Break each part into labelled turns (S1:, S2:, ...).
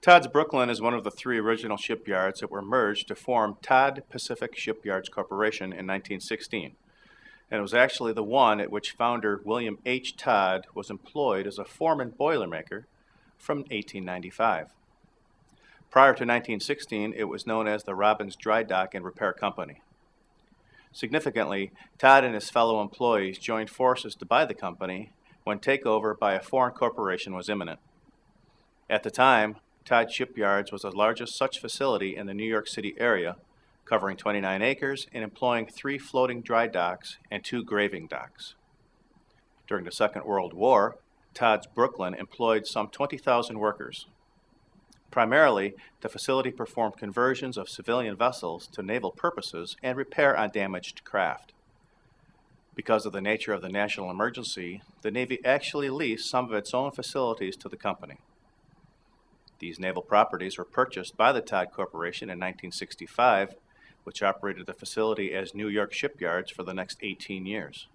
S1: Todds Brooklyn is one of the three original shipyards that were merged to form Todd Pacific Shipyards Corporation in 1916. And it was actually the one at which founder William H. Todd was employed as a foreman boilermaker from 1895. Prior to 1916, it was known as the Robbins Dry Dock and Repair Company. Significantly, Todd and his fellow employees joined forces to buy the company when takeover by a foreign corporation was imminent. At the time, Todd Shipyards was the largest such facility in the New York City area, covering 29 acres and employing 3 floating dry docks and 2 graving docks. During the Second World War, Todds Brooklyn employed some 20,000 workers. Primarily, the facility performed conversions of civilian vessels to naval purposes and repair on damaged craft. Because of the nature of the national emergency, the Navy actually leased some of its own facilities to the company. These naval properties were purchased by the Todd Corporation in 1965, which operated the facility as New York Shipyards for the next 18 years.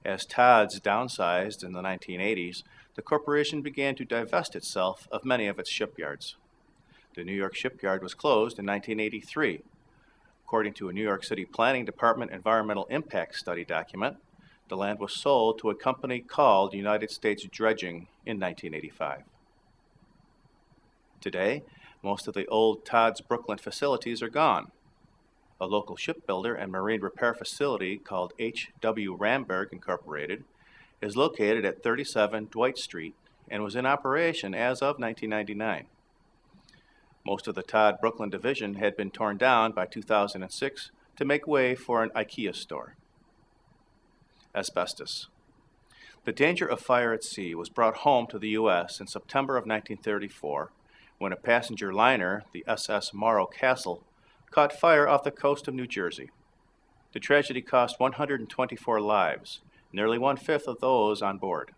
S1: As Todds downsized in the 1980s, the corporation began to divest itself of many of its shipyards. The New York Shipyard was closed in 1983. According to a New York City Planning Department environmental impact study document, the land was sold to a company called United States Dredging in 1985. Today, most of the old Todds Brooklyn facilities are gone. A local shipbuilder and marine repair facility called H.W. Ramberg Incorporated is located at 37 Dwight Street and was in operation as of 1999. Most of the Todd Brooklyn division had been torn down by 2006 to make way for an IKEA store. Asbestos. The danger of fire at sea was brought home to the U.S. in September of 1934 when a passenger liner, the SS Morro Castle, caught fire off the coast of New Jersey. The tragedy cost 124 lives, nearly 1/5 of those on board.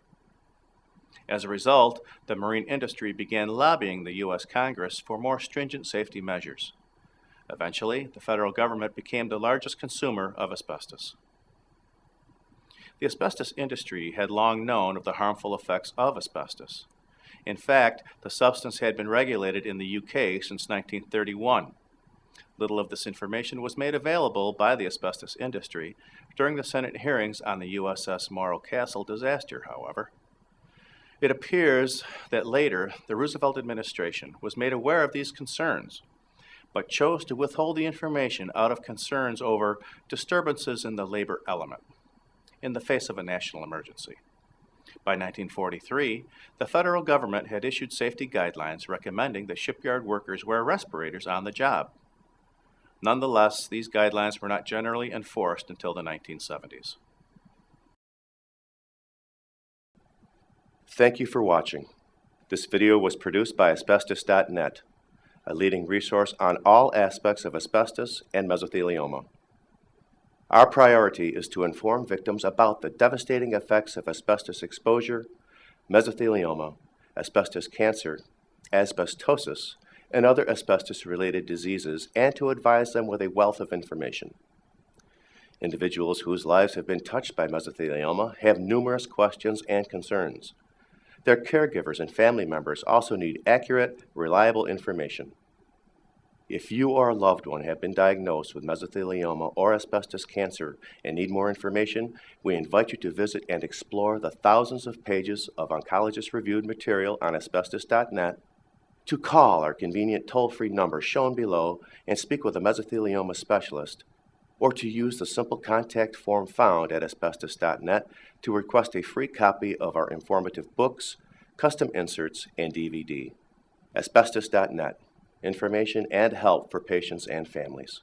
S1: As a result, the marine industry began lobbying the U.S. Congress for more stringent safety measures. Eventually, the federal government became the largest consumer of asbestos. The asbestos industry had long known of the harmful effects of asbestos. In fact, the substance had been regulated in the UK since 1931. Little of this information was made available by the asbestos industry during the Senate hearings on the USS Morro Castle disaster, however. It appears that later the Roosevelt administration was made aware of these concerns, but chose to withhold the information out of concerns over disturbances in the labor element in the face of a national emergency. By 1943, the federal government had issued safety guidelines recommending that shipyard workers wear respirators on the job. Nonetheless, these guidelines were not generally enforced until the 1970s.
S2: Thank you for watching. This video was produced by Asbestos.Net, a leading resource on all aspects of asbestos and mesothelioma. Our priority is to inform victims about the devastating effects of asbestos exposure, mesothelioma, asbestos cancer, asbestosis, and other asbestos-related diseases, and to advise them with a wealth of information. Individuals whose lives have been touched by mesothelioma have numerous questions and concerns. Their caregivers and family members also need accurate, reliable information. If you or a loved one have been diagnosed with mesothelioma or asbestos cancer and need more information, we invite you to visit and explore the thousands of pages of oncologist-reviewed material on Asbestos.Net, to call our convenient toll-free number shown below and speak with a mesothelioma specialist, or to use the simple contact form found at Asbestos.Net to request a free copy of our informative books, custom inserts, and DVD. Asbestos.Net. Information and help for patients and families.